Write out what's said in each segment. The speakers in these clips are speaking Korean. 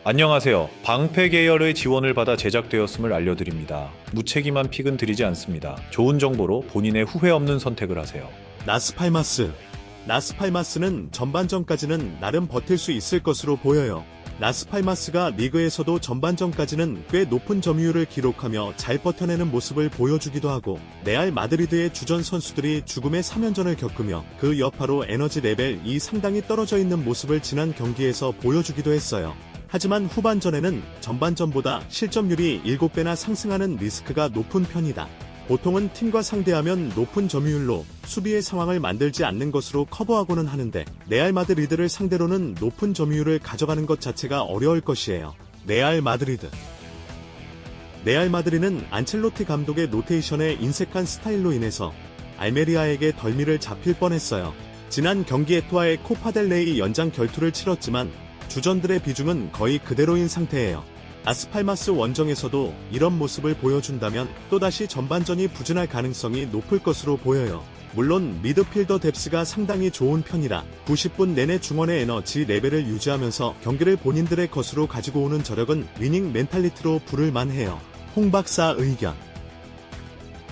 안녕하세요. 방패 계열의 지원을 받아 제작되었음을 알려드립니다. 무책임한 픽은 드리지 않습니다. 좋은 정보로 본인의 후회 없는 선택을 하세요. 라스팔마스는 전반전까지는 나름 버틸 수 있을 것으로 보여요. 라스팔마스가 리그에서도 전반전까지는 꽤 높은 점유율을 기록하며 잘 버텨내는 모습을 보여주기도 하고, 레알 마드리드의 주전 선수들이 죽음의 3연전을 겪으며 그 여파로 에너지 레벨이 상당히 떨어져 있는 모습을 지난 경기에서 보여주기도 했어요. 하지만 후반전에는 전반전보다 실점률이 7배나 상승하는 리스크가 높은 편이다. 보통은 팀과 상대하면 높은 점유율로 수비의 상황을 만들지 않는 것으로 커버하고는 하는데, 레알 마드리드를 상대로는 높은 점유율을 가져가는 것 자체가 어려울 것이에요. 레알 마드리드는 안첼로티 감독의 로테이션의 인색한 스타일로 인해서 알메리아에게 덜미를 잡힐 뻔했어요. 지난 경기 에토와의 코파델레이 연장 결투를 치렀지만 주전들의 비중은 거의 그대로인 상태예요. 라스팔마스 원정에서도 이런 모습을 보여준다면 또다시 전반전이 부진할 가능성이 높을 것으로 보여요. 물론 미드필더 뎁스가 상당히 좋은 편이라 90분 내내 중원의 에너지 레벨을 유지하면서 경기를 본인들의 것으로 가지고 오는 저력은 위닝 멘탈리티로 부를 만해요. 홍 박사 의견: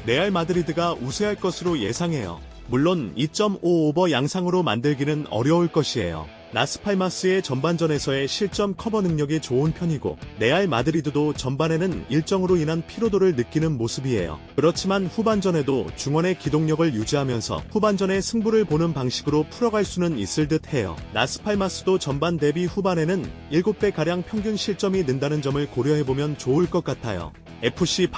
레알 마드리드가 우세할 것으로 예상해요. 물론 2.5 오버 양상으로 만들기는 어려울 것이에요. 라스팔마스의 전반전에서의 실점 커버 능력이 좋은 편이고, 레알 마드리드도 전반에는 일정으로 인한 피로도를 느끼는 모습이에요. 그렇지만 후반전에도 중원의 기동력을 유지하면서 후반전의 승부를 보는 방식으로 풀어갈 수는 있을 듯 해요. 라스팔마스도 전반 대비 후반에는 7배가량 평균 실점이 는다는 점을 고려해보면 좋을 것 같아요. FC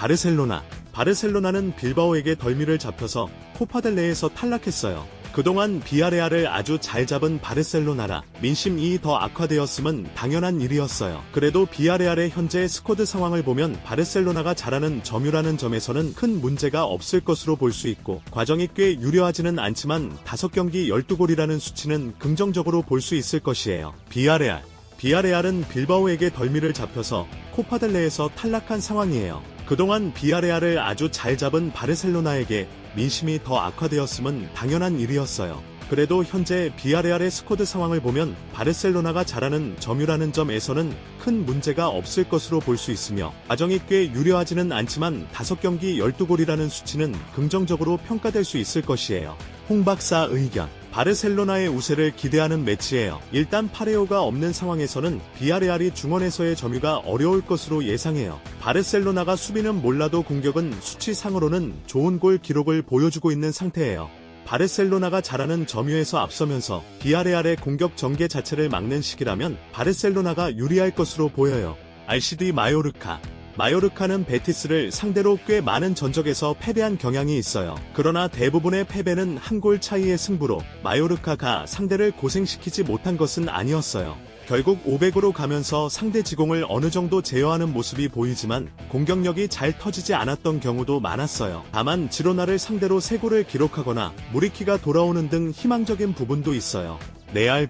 바르셀로나는 빌바오에게 덜미를 잡혀서 코파델레에서 탈락했어요. 그동안 비아레알을 아주 잘 잡은 바르셀로나라 민심이 더 악화되었음은 당연한 일이었어요. 그래도 비아레알의 현재 스쿼드 상황을 보면 바르셀로나가 잘하는 점유라는 점에서는 큰 문제가 없을 것으로 볼 수 있고, 과정이 꽤 유려하지는 않지만 5경기 12골이라는 수치는 긍정적으로 볼 수 있을 것이에요. 비아레알은 빌바오에게 덜미를 잡혀서 코파델레에서 탈락한 상황이에요. 그동안 비아레알을 아주 잘 잡은 바르셀로나에게 민심이 더 악화되었음은 당연한 일이었어요. 그래도 현재 비아레알의 스쿼드 상황을 보면 바르셀로나가 잘하는 점유라는 점에서는 큰 문제가 없을 것으로 볼 수 있으며, 과정이 꽤 유려하지는 않지만 5경기 12골이라는 수치는 긍정적으로 평가될 수 있을 것이에요. 홍 박사 의견: 바르셀로나의 우세를 기대하는 매치예요. 일단 파레오가 없는 상황에서는 비아레알이 중원에서의 점유가 어려울 것으로 예상해요. 바르셀로나가 수비는 몰라도 공격은 수치상으로는 좋은 골 기록을 보여주고 있는 상태예요. 바르셀로나가 잘하는 점유에서 앞서면서 비아레알의 공격 전개 자체를 막는 식이라면 바르셀로나가 유리할 것으로 보여요. RCD 마요르카는 베티스를 상대로 꽤 많은 전적에서 패배한 경향이 있어요. 그러나 대부분의 패배는 한 골 차이의 승부로 마요르카가 상대를 고생시키지 못한 것은 아니었어요. 결국 500으로 가면서 상대 지공을 어느 정도 제어하는 모습이 보이지만 공격력이 잘 터지지 않았던 경우도 많았어요. 다만 지로나를 상대로 3골을 기록하거나 무리키가 돌아오는 등 희망적인 부분도 있어요. 레알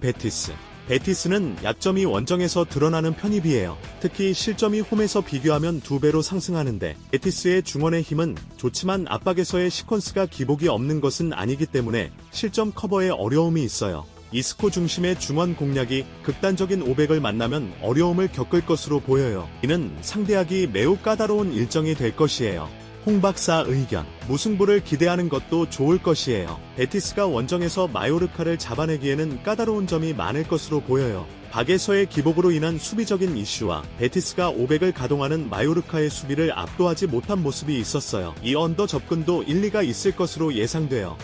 베티스는 약점이 원정에서 드러나는 편입이에요. 특히 실점이 홈에서 비교하면 2배로 상승하는데, 베티스의 중원의 힘은 좋지만 압박에서의 시퀀스가 기복이 없는 것은 아니기 때문에 실점 커버에 어려움이 있어요. 이스코 중심의 중원 공략이 극단적인 500을 만나면 어려움을 겪을 것으로 보여요. 이는 상대하기 매우 까다로운 일정이 될 것이에요. 홍 박사 의견: 무승부를 기대하는 것도 좋을 것이에요. 베티스가 원정에서 마요르카를 잡아내기에는 까다로운 점이 많을 것으로 보여요. 박에서의 기복으로 인한 수비적인 이슈와 베티스가 500을 가동하는 마요르카의 수비를 압도하지 못한 모습이 있었어요. 이 언더 접근도 일리가 있을 것으로 예상돼요.